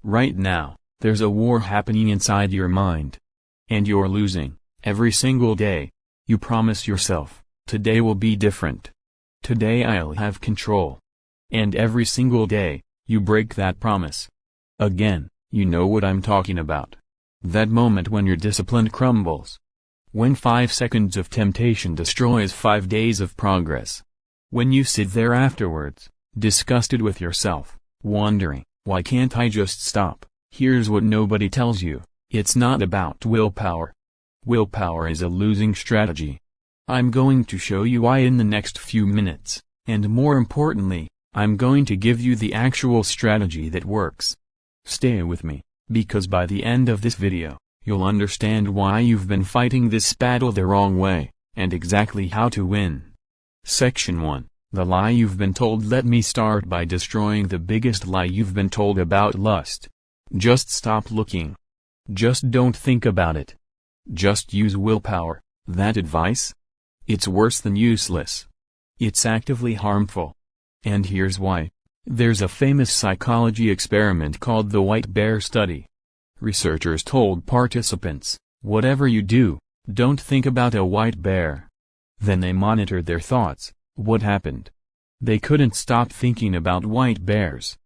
Right now, there's a war happening inside your mind. And you're losing, every single day. You promise yourself, today will be different. Today I'll have control. And every single day, you break that promise. Again, you know what I'm talking about. That moment when your discipline crumbles. When 5 seconds of temptation destroys 5 days of progress. When you sit there afterwards, disgusted with yourself, wondering, why can't I just stop? Here's what nobody tells you, it's not about willpower. Willpower is a losing strategy. I'm going to show you why in the next few minutes, and more importantly, I'm going to give you the actual strategy that works. Stay with me, because by the end of this video, you'll understand why you've been fighting this battle the wrong way, and exactly how to win. Section 1, the lie you've been told. Let me start by destroying the biggest lie you've been told about lust. Just stop looking. Just don't think about it. Just use willpower. That advice? It's worse than useless. It's actively harmful. And here's why. There's a famous psychology experiment called the White Bear Study. Researchers told participants, whatever you do, don't think about a white bear. Then they monitored their thoughts. What happened? They couldn't stop thinking about white bears.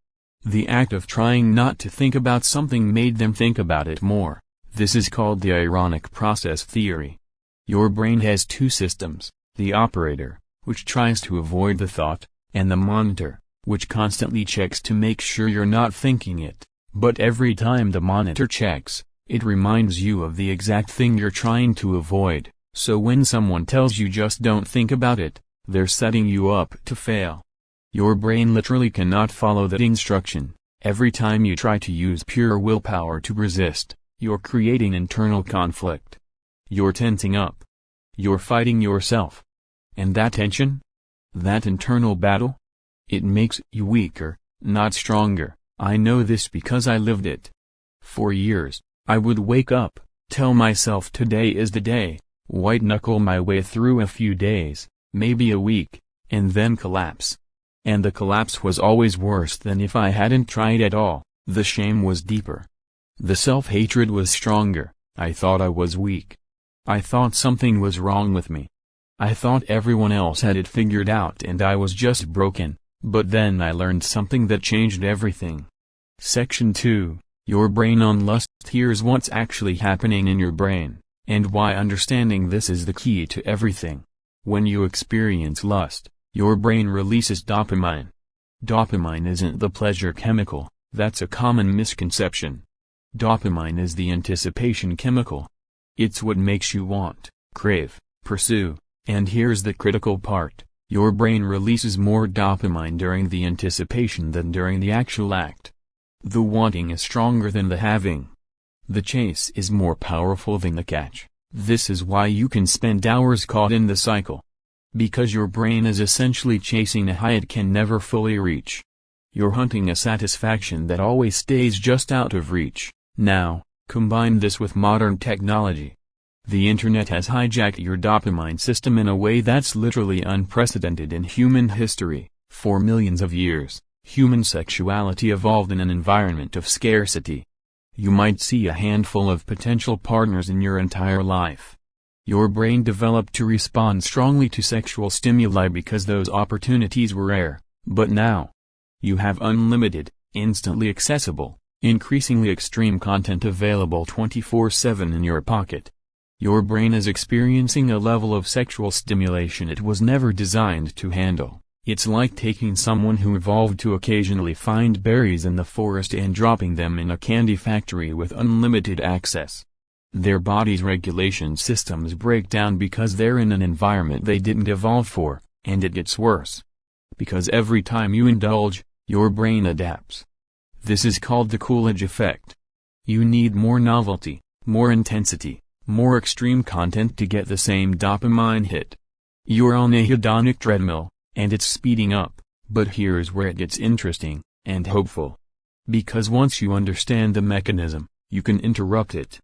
The act of trying not to think about something made them think about it more. This is called the ironic process theory. Your brain has two systems, the operator, which tries to avoid the thought, and the monitor, which constantly checks to make sure you're not thinking it. But every time the monitor checks, it reminds you of the exact thing you're trying to avoid. So when someone tells you just don't think about it, they're setting you up to fail. Your brain literally cannot follow that instruction. Every time you try to use pure willpower to resist, you're creating internal conflict. You're tensing up. You're fighting yourself. And that tension? That internal battle? It makes you weaker, not stronger. I know this because I lived it. For years, I would wake up, tell myself today is the day, white-knuckle my way through a few days, maybe a week, and then collapse. And the collapse was always worse than if I hadn't tried at all. The shame was deeper. The self-hatred was stronger. I thought I was weak. I thought something was wrong with me. I thought everyone else had it figured out and I was just broken. But then I learned something that changed everything. Section 2, your brain on lust. Here's what's actually happening in your brain, and why understanding this is the key to everything. When you experience lust, your brain releases dopamine. Dopamine isn't the pleasure chemical, that's a common misconception. Dopamine is the anticipation chemical. It's what makes you want, crave, pursue, and here's the critical part. Your brain releases more dopamine during the anticipation than during the actual act. The wanting is stronger than the having. The chase is more powerful than the catch. This is why you can spend hours caught in the cycle. Because your brain is essentially chasing a high it can never fully reach. You're hunting a satisfaction that always stays just out of reach. Now, combine this with modern technology. The internet has hijacked your dopamine system in a way that's literally unprecedented in human history. For millions of years, human sexuality evolved in an environment of scarcity. You might see a handful of potential partners in your entire life. Your brain developed to respond strongly to sexual stimuli because those opportunities were rare. But now, you have unlimited, instantly accessible, increasingly extreme content available 24/7 in your pocket. Your brain is experiencing a level of sexual stimulation it was never designed to handle. It's like taking someone who evolved to occasionally find berries in the forest and dropping them in a candy factory with unlimited access. Their body's regulation systems break down because they're in an environment they didn't evolve for, and it gets worse. Because every time you indulge, your brain adapts. This is called the Coolidge effect. You need more novelty, more intensity, more extreme content to get the same dopamine hit. You're on a hedonic treadmill, and it's speeding up, but here's where it gets interesting, and hopeful. Because once you understand the mechanism, you can interrupt it.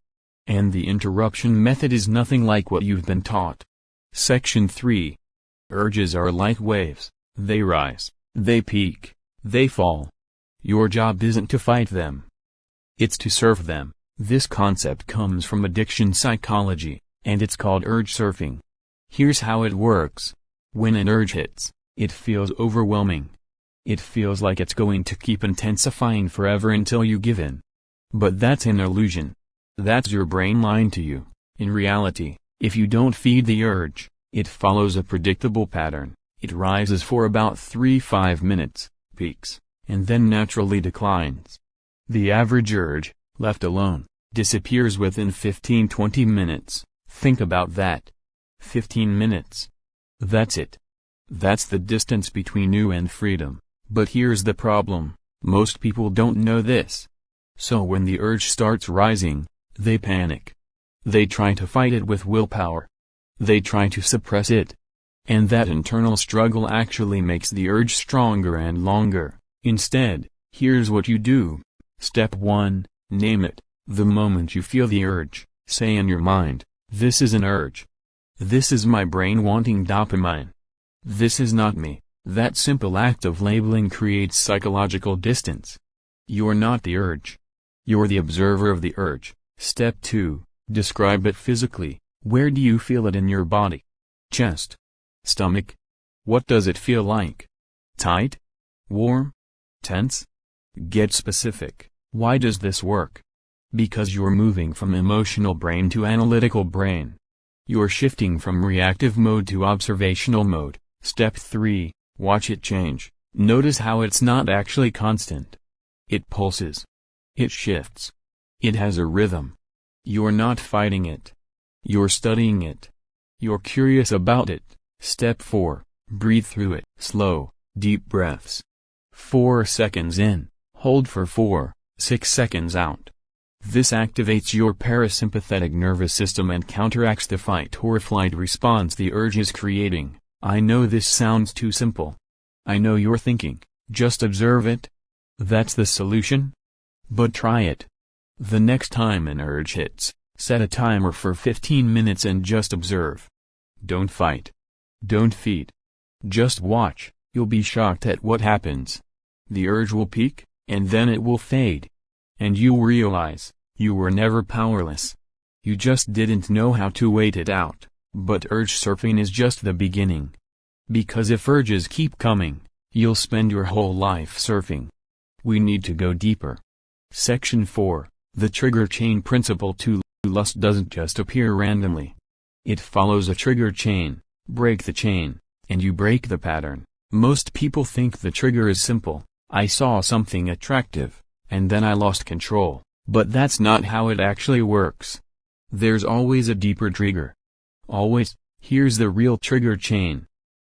And the interruption method is nothing like what you've been taught. Section 3. Urges are like waves, they rise, they peak, they fall. Your job isn't to fight them. It's to surf them. This concept comes from addiction psychology, and it's called urge surfing. Here's how it works. When an urge hits, it feels overwhelming. It feels like it's going to keep intensifying forever until you give in. But that's an illusion. That's your brain lying to you. In reality, if you don't feed the urge, it follows a predictable pattern. It rises for about 3-5 minutes, peaks, and then naturally declines. The average urge, left alone, disappears within 15-20 minutes. Think about that. 15 minutes. That's it. That's the distance between you and freedom. But here's the problem, most people don't know this. So when the urge starts rising, they panic. They try to fight it with willpower. They try to suppress it. And that internal struggle actually makes the urge stronger and longer. Instead, here's what you do. Step 1, name it. The moment you feel the urge, say in your mind, this is an urge. This is my brain wanting dopamine. This is not me. That simple act of labeling creates psychological distance. You're not the urge. You're the observer of the urge. Step 2, describe it physically. Where do you feel it in your body? Chest? Stomach? What does it feel like? Tight? Warm? Tense? Get specific. Why does this work? Because you're moving from emotional brain to analytical brain. You're shifting from reactive mode to observational mode. Step 3, watch it change. Notice how it's not actually constant. It pulses. It shifts. It has a rhythm. You're not fighting it. You're studying it. You're curious about it. Step 4, breathe through it. Slow, deep breaths. 4 seconds in, hold for 4-6 seconds out. This activates your parasympathetic nervous system and counteracts the fight or flight response the urge is creating. I know this sounds too simple. I know you're thinking, just observe it? That's the solution? But try it. The next time an urge hits, set a timer for 15 minutes and just observe. Don't fight. Don't feed. Just watch. You'll be shocked at what happens. The urge will peak, and then it will fade. And you'll realize, you were never powerless. You just didn't know how to wait it out. But urge surfing is just the beginning. Because if urges keep coming, you'll spend your whole life surfing. We need to go deeper. Section 4, the trigger chain principle. Lust doesn't just appear randomly. It follows a trigger chain. Break the chain, and you break the pattern. Most people think the trigger is simple. I saw something attractive, and then I lost control. But that's not how it actually works. There's always a deeper trigger. Always. Here's the real trigger chain.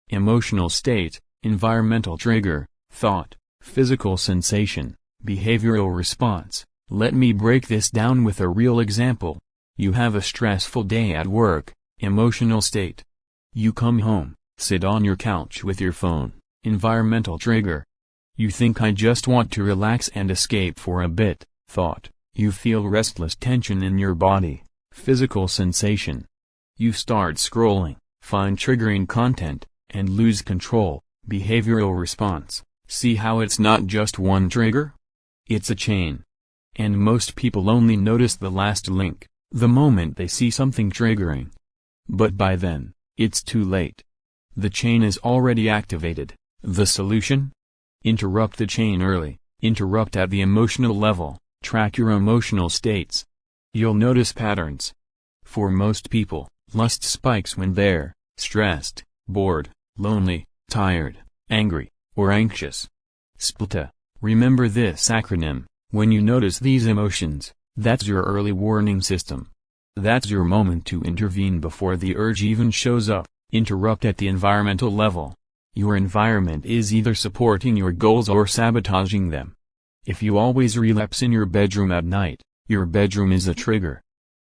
Emotional state, environmental trigger, thought, physical sensation, behavioral response. Let me break this down with a real example. You have a stressful day at work, emotional state. You come home, sit on your couch with your phone, environmental trigger. You think I just want to relax and escape for a bit, thought. You feel restless tension in your body, physical sensation. You start scrolling, find triggering content, and lose control, behavioral response. See how it's not just one trigger? It's a chain. And most people only notice the last link, the moment they see something triggering. But by then, it's too late. The chain is already activated. The solution? Interrupt the chain early, interrupt at the emotional level, track your emotional states. You'll notice patterns. For most people, lust spikes when they're stressed, bored, lonely, tired, angry, or anxious. SPLTA. Remember this acronym. When you notice these emotions, that's your early warning system. That's your moment to intervene before the urge even shows up. Interrupt at the environmental level. Your environment is either supporting your goals or sabotaging them. If you always relapse in your bedroom at night, your bedroom is a trigger.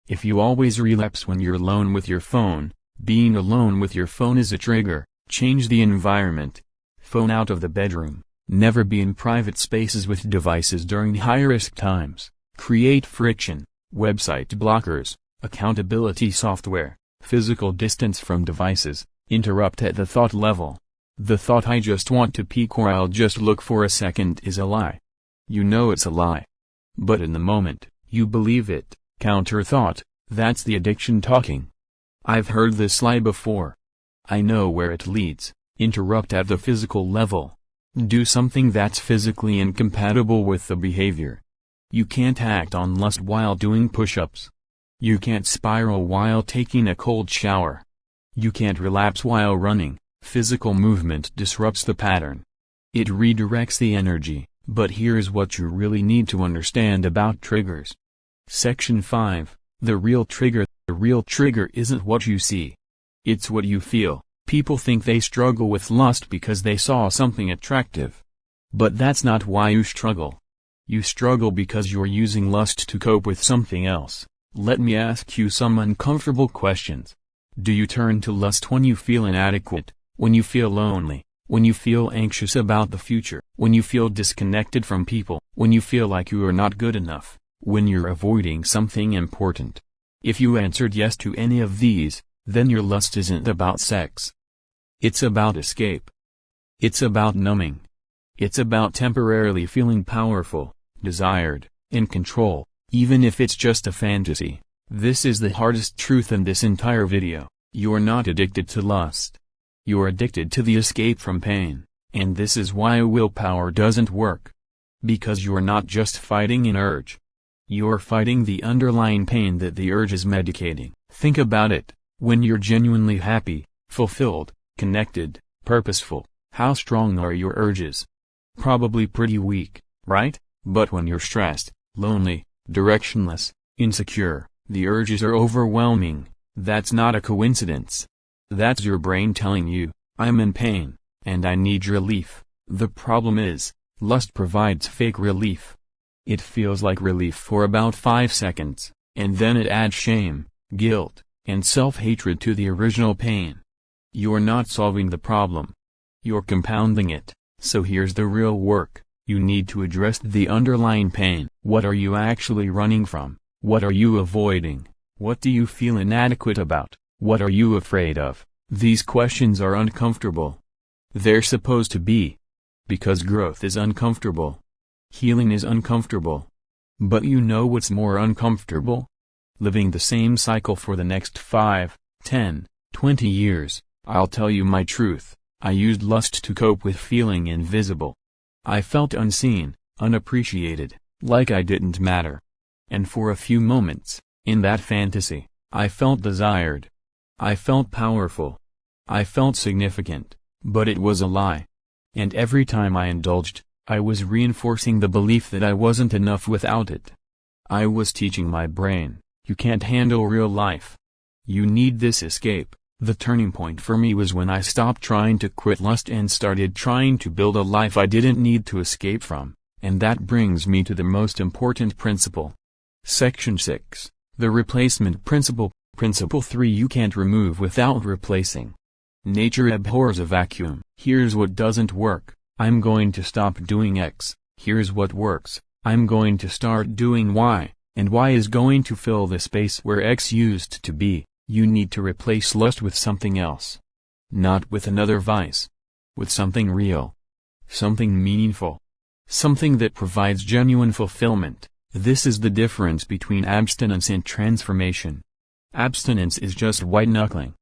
If you always relapse when you're alone with your phone, being alone with your phone is a trigger. Change the environment. Phone out of the bedroom. Never be in private spaces with devices during high-risk times. Create friction. Website blockers, accountability software, physical distance from devices. Interrupt at the thought level. The thought I just want to peek or I'll just look for a second is a lie. You know it's a lie. But in the moment, you believe it. Counter thought, that's the addiction talking. I've heard this lie before. I know where it leads. Interrupt at the physical level. Do something that's physically incompatible with the behavior. You can't act on lust while doing push-ups. You can't spiral while taking a cold shower. You can't relapse while running. Physical movement disrupts the pattern. It redirects the energy, but here's what you really need to understand about triggers. Section 5, the real trigger. The real trigger isn't what you see. It's what you feel. People think they struggle with lust because they saw something attractive. But that's not why you struggle. You struggle because you're using lust to cope with something else. Let me ask you some uncomfortable questions. Do you turn to lust when you feel inadequate, when you feel lonely, when you feel anxious about the future, when you feel disconnected from people, when you feel like you are not good enough, when you're avoiding something important? If you answered yes to any of these, then your lust isn't about sex. It's about escape. It's about numbing. It's about temporarily feeling powerful, desired, in control, even if it's just a fantasy. This is the hardest truth in this entire video. You're not addicted to lust. You're addicted to the escape from pain, and this is why willpower doesn't work. Because you're not just fighting an urge. You're fighting the underlying pain that the urge is medicating. Think about it. When you're genuinely happy, fulfilled, connected, purposeful, how strong are your urges? Probably pretty weak, right? But when you're stressed, lonely, directionless, insecure, the urges are overwhelming. That's not a coincidence. That's your brain telling you, I'm in pain, and I need relief. The problem is, lust provides fake relief. It feels like relief for about 5 seconds, and then it adds shame, guilt, and self-hatred to the original pain. You're not solving the problem. You're compounding it. So here's the real work. You need to address the underlying pain. What are you actually running from? What are you avoiding? What do you feel inadequate about? What are you afraid of? These questions are uncomfortable. They're supposed to be. Because growth is uncomfortable. Healing is uncomfortable. But you know what's more uncomfortable? Living the same cycle for the next 5, 10, 20 years. I'll tell you my truth. I used lust to cope with feeling invisible. I felt unseen, unappreciated, like I didn't matter. And for a few moments, in that fantasy, I felt desired. I felt powerful. I felt significant, but it was a lie. And every time I indulged, I was reinforcing the belief that I wasn't enough without it. I was teaching my brain, you can't handle real life. You need this escape. The turning point for me was when I stopped trying to quit lust and started trying to build a life I didn't need to escape from, and that brings me to the most important principle. Section 6, the replacement principle. Principle 3, you can't remove without replacing. Nature abhors a vacuum. Here's what doesn't work. I'm going to stop doing X. Here's what works. I'm going to start doing Y, and Y is going to fill the space where X used to be. You need to replace lust with something else. Not with another vice. With something real. Something meaningful. Something that provides genuine fulfillment. This is the difference between abstinence and transformation. Abstinence is just white-knuckling.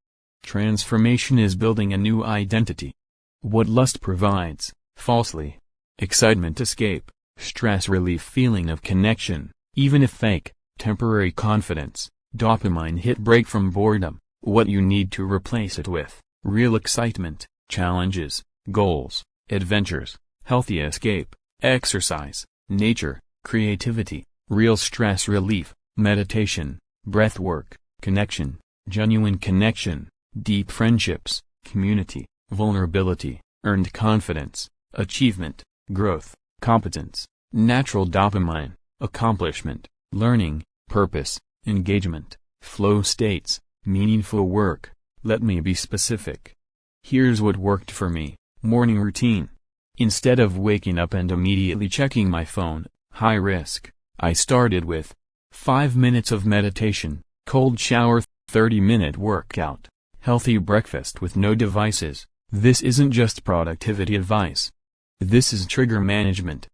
Transformation is building a new identity. What lust provides, falsely. Excitement, escape, stress relief, feeling of connection, even if fake, temporary confidence, dopamine hit, break from boredom. What you need to replace it with, real excitement, challenges, goals, adventures, healthy escape, exercise, nature, creativity, real stress relief, meditation, breath work, connection, genuine connection, deep friendships, community, vulnerability, earned confidence, achievement, growth, competence, natural dopamine, accomplishment, learning, purpose, engagement, flow states, meaningful work. Let me be specific. Here's what worked for me. Morning routine. Instead of waking up and immediately checking my phone, high risk, I started with 5 minutes of meditation, cold shower, 30-minute workout, healthy breakfast with no devices. This isn't just productivity advice. This is trigger management.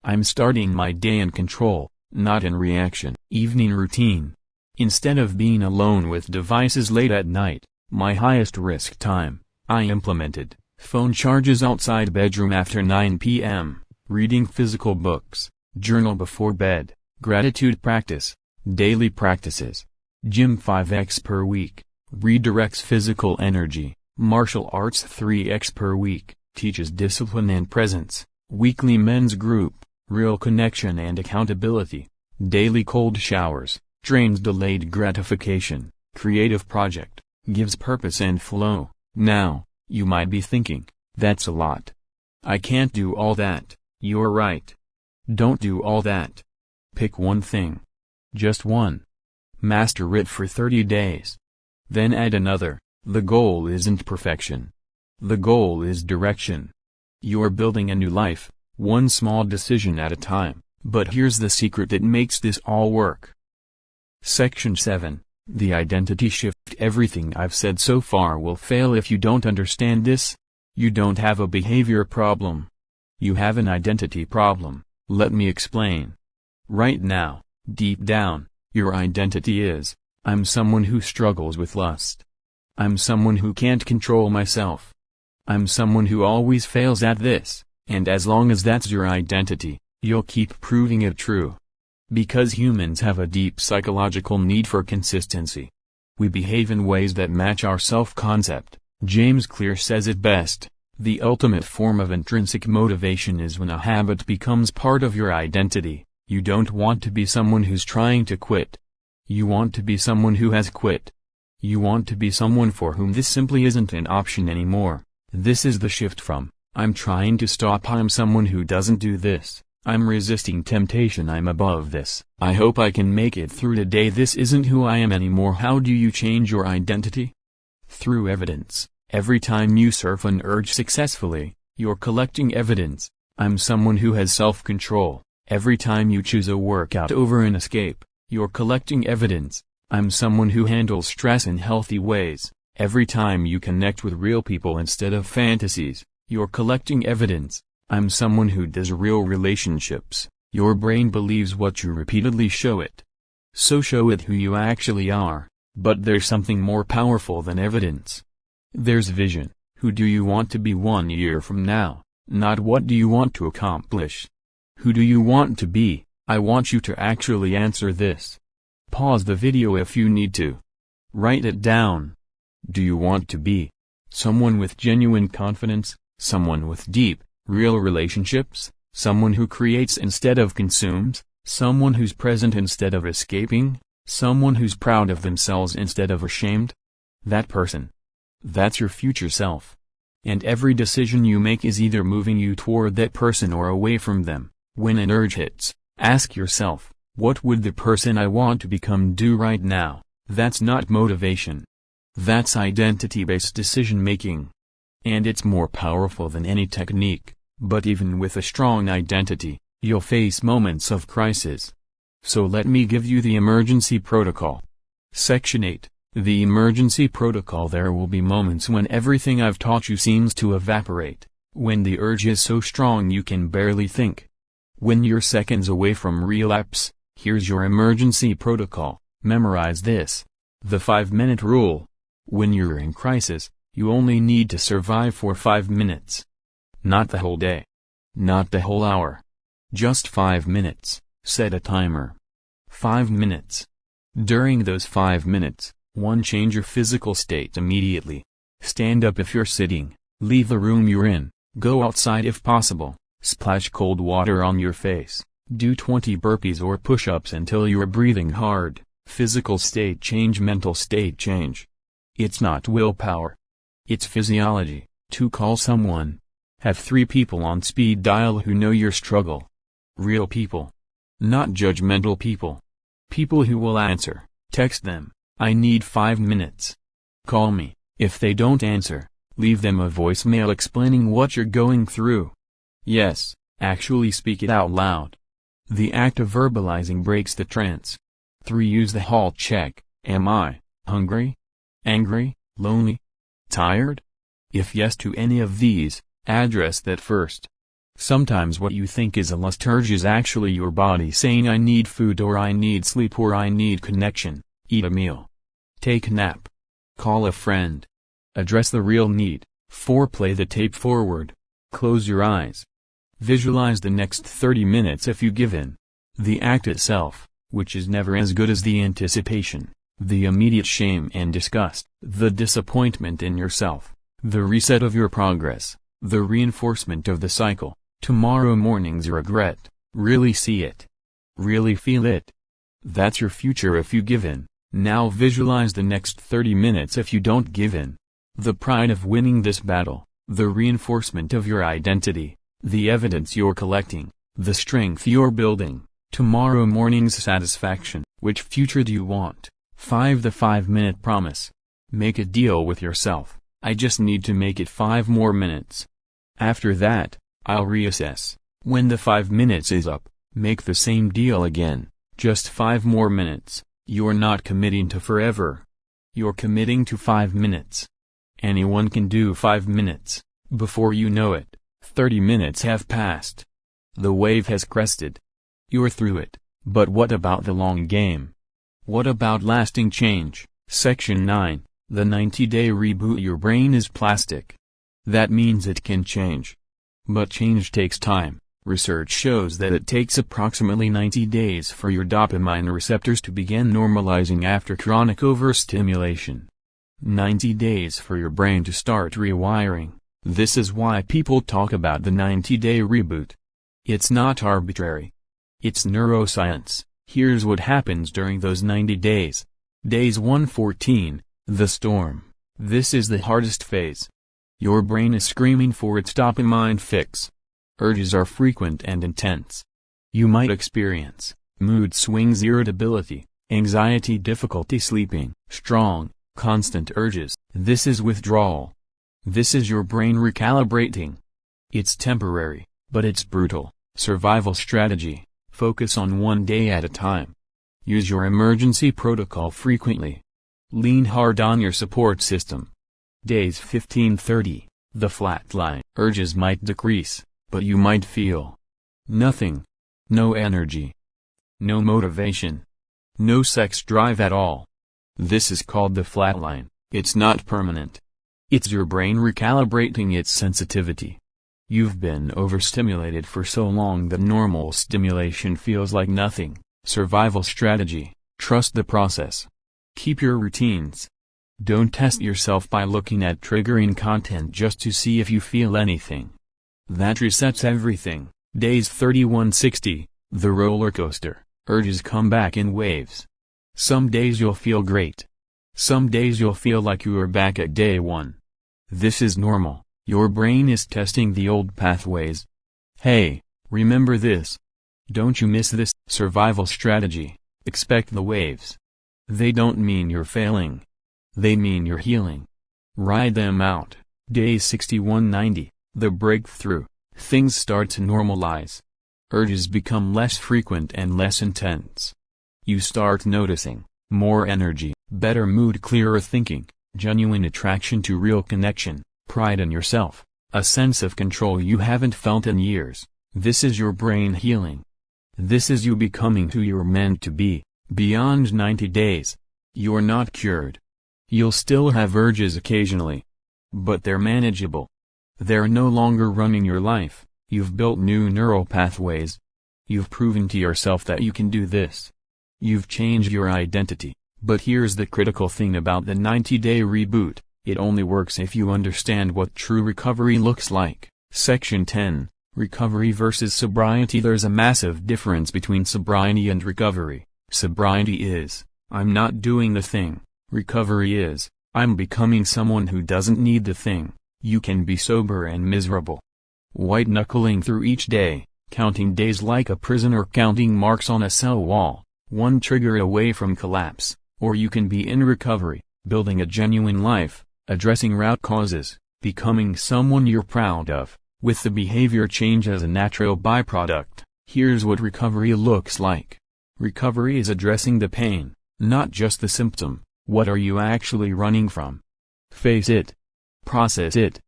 I'm starting my day in control, not in reaction. Evening routine. Instead of being alone with devices late at night, my highest risk time, I implemented phone charges outside bedroom after 9 p.m., reading physical books, journal before bed, gratitude practice, daily practices. Gym 5x per week, redirects physical energy. Martial arts 3x per week, teaches discipline and presence. Weekly men's group, real connection and accountability. Daily cold showers, trains delayed gratification. Creative project, gives purpose and flow. Now, you might be thinking, that's a lot. I can't do all that. You're right. Don't do all that. Pick one thing. Just one. Master it for 30 days. Then add another. The goal isn't perfection. The goal is direction. You're building a new life, one small decision at a time. But here's the secret that makes this all work. Section 7. The identity shift. Everything I've said so far will fail if you don't understand this. You don't have a behavior problem. You have an identity problem. Let me explain. Right now, deep down, your identity is, I'm someone who struggles with lust. I'm someone who can't control myself. I'm someone who always fails at this, and as long as that's your identity, you'll keep proving it true. Because humans have a deep psychological need for consistency. We behave in ways that match our self-concept. James Clear says it best, the ultimate form of intrinsic motivation is when a habit becomes part of your identity. You don't want to be someone who's trying to quit. You want to be someone who has quit. You want to be someone for whom this simply isn't an option anymore. This is the shift from, I'm trying to stop, I'm someone who doesn't do this. I'm resisting temptation, I'm above this. I hope I can make it through today, this isn't who I am anymore. How do you change your identity? Through evidence. Every time you surf an urge successfully, you're collecting evidence. I'm someone who has self-control. Every time you choose a workout over an escape, you're collecting evidence. I'm someone who handles stress in healthy ways. Every time you connect with real people instead of fantasies, you're collecting evidence. I'm someone who does real relationships. Your brain believes what you repeatedly show it. So show it who you actually are. But there's something more powerful than evidence. There's vision. Who do you want to be 1 year from now? Not what do you want to accomplish. Who do you want to be? I want you to actually answer this. Pause the video if you need to. Write it down. Do you want to be someone with genuine confidence, someone with deep, real relationships, someone who creates instead of consumes, someone who's present instead of escaping, someone who's proud of themselves instead of ashamed? That person. That's your future self. And every decision you make is either moving you toward that person or away from them. When an urge hits, ask yourself, what would the person I want to become do right now? That's not motivation. That's identity-based decision-making. And it's more powerful than any technique. But even with a strong identity, you'll face moments of crisis. So let me give you the emergency protocol. Section 8. The emergency protocol. There will be moments when everything I've taught you seems to evaporate. When the urge is so strong you can barely think. When you're seconds away from relapse, here's your emergency protocol. Memorize this. The 5-minute rule. When you're in crisis, you only need to survive for 5 minutes. Not the whole day. Not the whole hour. Just 5 minutes. Set a timer. 5 minutes. During those 5 minutes, 1. Change your physical state immediately. Stand up if you're sitting. Leave the room you're in. Go outside if possible. Splash cold water on your face. Do 20 burpees or push-ups until you're breathing hard. Physical state change, mental state change. It's not willpower. It's physiology. 2. Call someone. Have 3 people on speed dial who know your struggle. Real people. Not judgmental people. People who will answer. Text them, I need 5 minutes. Call me. If they don't answer, leave them a voicemail explaining what you're going through. Yes, actually speak it out loud. The act of verbalizing breaks the trance. 3. Use the halt check. Am I hungry? Angry? Lonely? Tired? If yes to any of these, address that first. Sometimes what you think is a lust urge is actually your body saying I need food or I need sleep or I need connection. Eat a meal. Take a nap. Call a friend. Address the real need. 4. Play the tape forward. Close your eyes. Visualize the next 30 minutes if you give in. The act itself, which is never as good as the anticipation, the immediate shame and disgust, the disappointment in yourself, the reset of your progress, the reinforcement of the cycle, tomorrow morning's regret, really see it. Really feel it. That's your future if you give in. Now visualize the next 30 minutes if you don't give in. The pride of winning this battle, the reinforcement of your identity, the evidence you're collecting, the strength you're building, tomorrow morning's satisfaction. Which future do you want? 5. The 5-minute promise. Make a deal with yourself. I just need to make it 5 more minutes. After that, I'll reassess. When the 5 minutes is up, make the same deal again. Just 5 more minutes. You're not committing to forever. You're committing to 5 minutes. Anyone can do 5 minutes. Before you know it, 30 minutes have passed. The wave has crested. You're through it. But what about the long game? What about lasting change? Section 9. The 90-day reboot. Your brain is plastic. That means it can change. But change takes time. Research shows that it takes approximately 90 days for your dopamine receptors to begin normalizing after chronic overstimulation. 90 days for your brain to start rewiring. This is why people talk about the 90-day reboot. It's not arbitrary. It's neuroscience. Here's what happens during those 90 days. Days 114, the storm. This is the hardest phase. Your brain is screaming for its dopamine fix. Urges are frequent and intense. You might experience mood swings, irritability, anxiety, difficulty sleeping, strong, constant urges. This is withdrawal. This is your brain recalibrating. It's temporary, but it's brutal. Survival strategy. Focus on one day at a time. Use your emergency protocol frequently. Lean hard on your support system. Days 15-30, the flat line. Urges might decrease, but you might feel nothing. No energy. No motivation. No sex drive at all. This is called the flat line. It's not permanent. It's your brain recalibrating its sensitivity. You've been overstimulated for so long that normal stimulation feels like nothing. Survival strategy. Trust the process. Keep your routines. Don't test yourself by looking at triggering content just to see if you feel anything. That resets everything. Days 31-60, the roller coaster. Urges come back in waves. Some days you'll feel great. Some days you'll feel like you are back at day 1. This is normal. Your brain is testing the old pathways. Hey, remember this. Don't you miss this. Survival strategy. Expect the waves. They don't mean you're failing. They mean you're healing. Ride them out. Days 61-90, the breakthrough. Things start to normalize. Urges become less frequent and less intense. You start noticing more energy, better mood, clearer thinking, genuine attraction to real connection, pride in yourself, a sense of control you haven't felt in years. This is your brain healing. This is you becoming who you're meant to be. Beyond 90 days, you're not cured. You'll still have urges occasionally. But they're manageable. They're no longer running your life. You've built new neural pathways. You've proven to yourself that you can do this. You've changed your identity. But here's the critical thing about the 90-day reboot. It only works if you understand what true recovery looks like. Section 10. Recovery versus sobriety. There's a massive difference between sobriety and recovery. Sobriety is, I'm not doing the thing. Recovery is, I'm becoming someone who doesn't need the thing. You can be sober and miserable. White-knuckling through each day, counting days like a prisoner counting marks on a cell wall, one trigger away from collapse. Or you can be in recovery, building a genuine life, addressing root causes, becoming someone you're proud of, with the behavior change as a natural byproduct. Here's what recovery looks like. Recovery is addressing the pain, not just the symptom. What are you actually running from? Face it. Process it.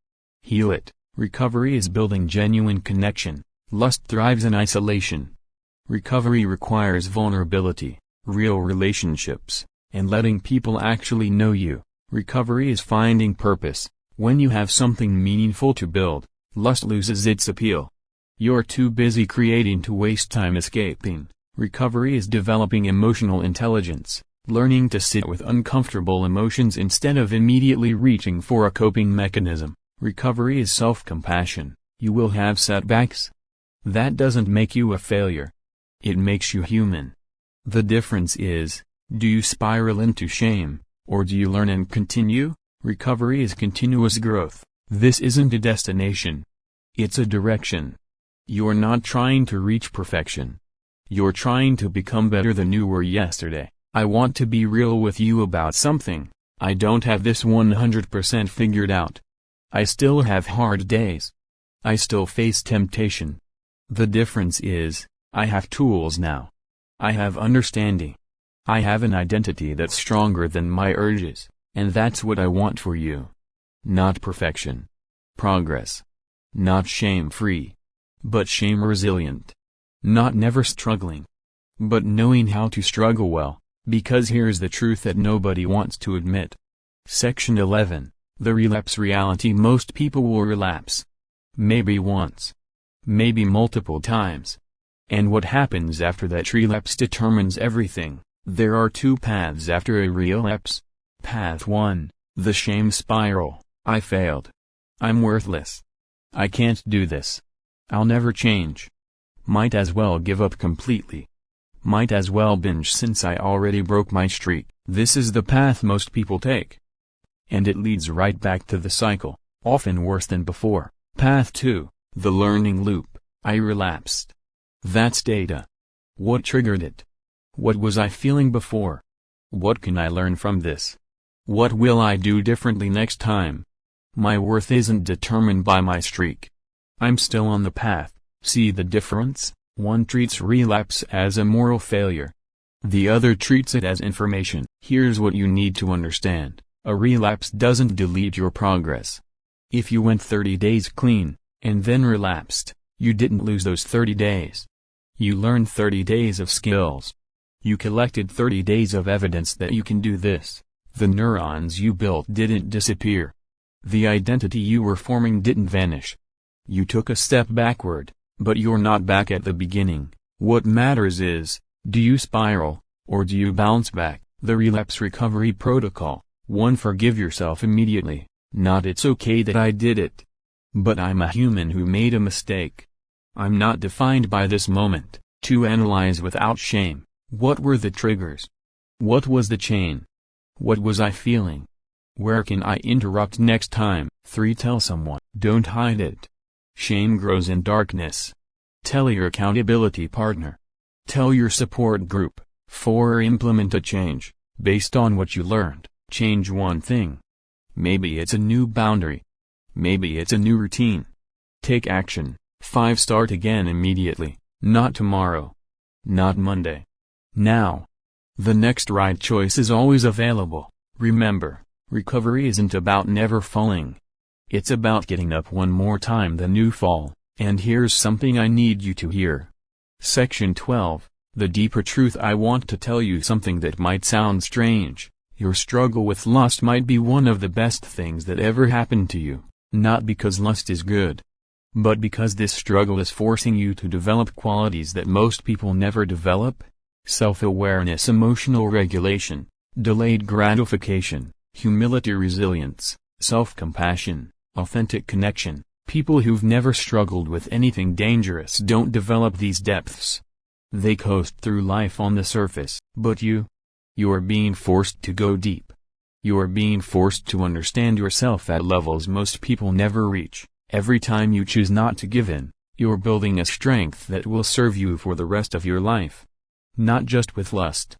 Heal it. Recovery is building genuine connection. Lust thrives in isolation. Recovery requires vulnerability, real relationships, and letting people actually know you. Recovery is finding purpose. When you have something meaningful to build, lust loses its appeal. You're too busy creating to waste time escaping. Recovery is developing emotional intelligence, learning to sit with uncomfortable emotions instead of immediately reaching for a coping mechanism. Recovery is self-compassion. You will have setbacks. That doesn't make you a failure. It makes you human. The difference is, do you spiral into shame, or do you learn and continue? Recovery is continuous growth. This isn't a destination. It's a direction. You're not trying to reach perfection. You're trying to become better than you were yesterday. I want to be real with you about something. I don't have this 100% figured out. I still have hard days. I still face temptation. The difference is, I have tools now. I have understanding. I have an identity that's stronger than my urges, and that's what I want for you. Not perfection. Progress. Not shame-free. But shame-resilient. Not never struggling. But knowing how to struggle well, because here's the truth that nobody wants to admit. Section 11. The relapse reality. Most people will relapse. Maybe once. Maybe multiple times. And what happens after that relapse determines everything. There are two paths after a relapse. Path 1, the shame spiral. I failed. I'm worthless. I can't do this. I'll never change. Might as well give up completely. Might as well binge since I already broke my streak. This is the path most people take. And it leads right back to the cycle, often worse than before. Path 2, the learning loop. I relapsed. That's data. What triggered it? What was I feeling before? What can I learn from this? What will I do differently next time? My worth isn't determined by my streak. I'm still on the path. See the difference? One treats relapse as a moral failure. The other treats it as information. Here's what you need to understand. A relapse doesn't delete your progress. If you went 30 days clean, and then relapsed, you didn't lose those 30 days. You learned 30 days of skills. You collected 30 days of evidence that you can do this. The neurons you built didn't disappear. The identity you were forming didn't vanish. You took a step backward, but you're not back at the beginning. What matters is, do you spiral, or do you bounce back? The relapse recovery protocol. 1. Forgive yourself immediately. Not it's okay that I did it. But I'm a human who made a mistake. I'm not defined by this moment. 2. Analyze without shame. What were the triggers? What was the chain? What was I feeling? Where can I interrupt next time? 3. Tell someone. Don't hide it. Shame grows in darkness. Tell your accountability partner. Tell your support group. 4. Implement a change. Based on what you learned, change one thing. Maybe it's a new boundary. Maybe it's a new routine. Take action. 5. Start again immediately. Not tomorrow. Not Monday. Now. The next right choice is always available. Remember, recovery isn't about never falling. It's about getting up one more time than you fall. And here's something I need you to hear. Section 12, the deeper truth. I want to tell you something that might sound strange. Your struggle with lust might be one of the best things that ever happened to you. Not because lust is good, but because this struggle is forcing you to develop qualities that most people never develop. Self-awareness, emotional regulation, delayed gratification, humility, resilience, self-compassion, authentic connection. People who've never struggled with anything dangerous don't develop these depths. They coast through life on the surface. But you're being forced to go deep. You're being forced to understand yourself at levels most people never reach. Every time you choose not to give in, you're building a strength that will serve you for the rest of your life. Not just with lust.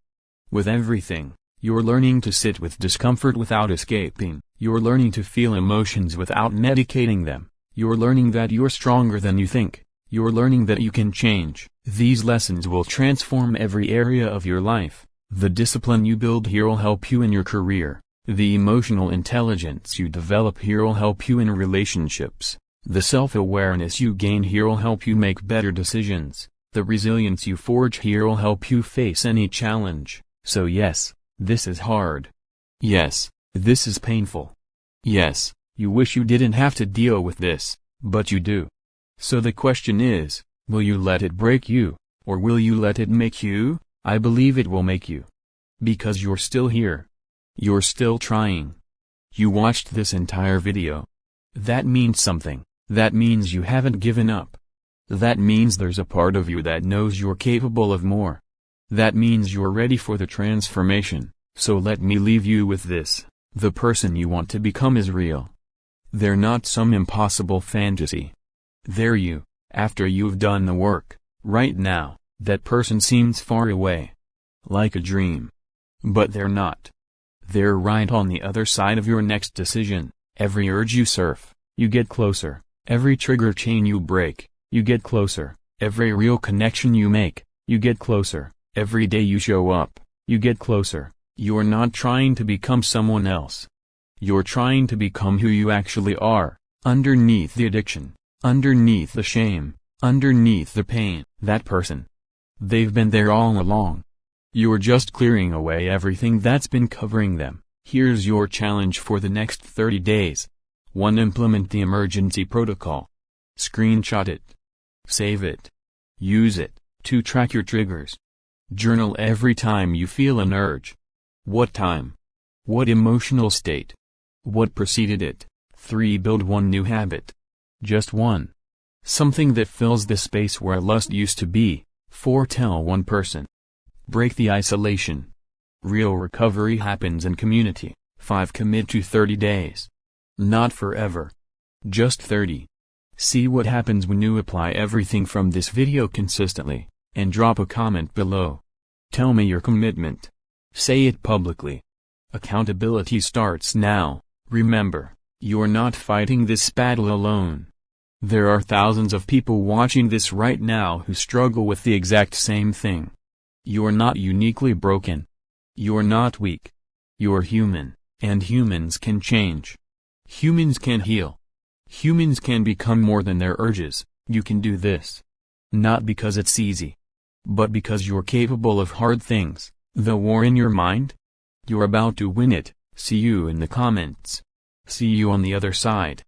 With everything. You're learning to sit with discomfort without escaping. You're learning to feel emotions without medicating them. You're learning that you're stronger than you think. You're learning that you can change. These lessons will transform every area of your life. The discipline you build here will help you in your career. The emotional intelligence you develop here will help you in relationships. The self-awareness you gain here will help you make better decisions. The resilience you forge here will help you face any challenge. So yes, this is hard. Yes, this is painful. Yes, you wish you didn't have to deal with this, but you do. So the question is, will you let it break you, or will you let it make you? I believe it will make you. Because you're still here. You're still trying. You watched this entire video. That means something. That means you haven't given up. That means there's a part of you that knows you're capable of more. That means you're ready for the transformation. So let me leave you with this. The person you want to become is real. They're not some impossible fantasy. They're you, after you've done the work. Right now, that person seems far away. Like a dream. But they're not. They're right on the other side of your next decision. Every urge you surf, you get closer. Every trigger chain you break, you get closer. Every real connection you make, you get closer. Every day you show up, you get closer. You're not trying to become someone else. You're trying to become who you actually are, underneath the addiction, underneath the shame, underneath the pain. That person. They've been there all along. You're just clearing away everything that's been covering them. Here's your challenge for the next 30 days. 1. Implement the emergency protocol. Screenshot it. Save it. Use it. 2. Track your triggers. Journal every time you feel an urge. What time? What emotional state? What preceded it? 3. Build one new habit. Just one. Something that fills the space where lust used to be. 4. Tell one person. Break the isolation. Real recovery happens in community. 5. Commit to 30 days. Not forever. Just 30. See what happens when you apply everything from this video consistently, and drop a comment below. Tell me your commitment. Say it publicly. Accountability starts now. Remember, you're not fighting this battle alone. There are thousands of people watching this right now who struggle with the exact same thing. You're not uniquely broken. You're not weak. You're human, and humans can change. Humans can heal. Humans can become more than their urges. You can do this. Not because it's easy, but because you're capable of hard things. The war in your mind? You're about to win it. See you in the comments. See you on the other side.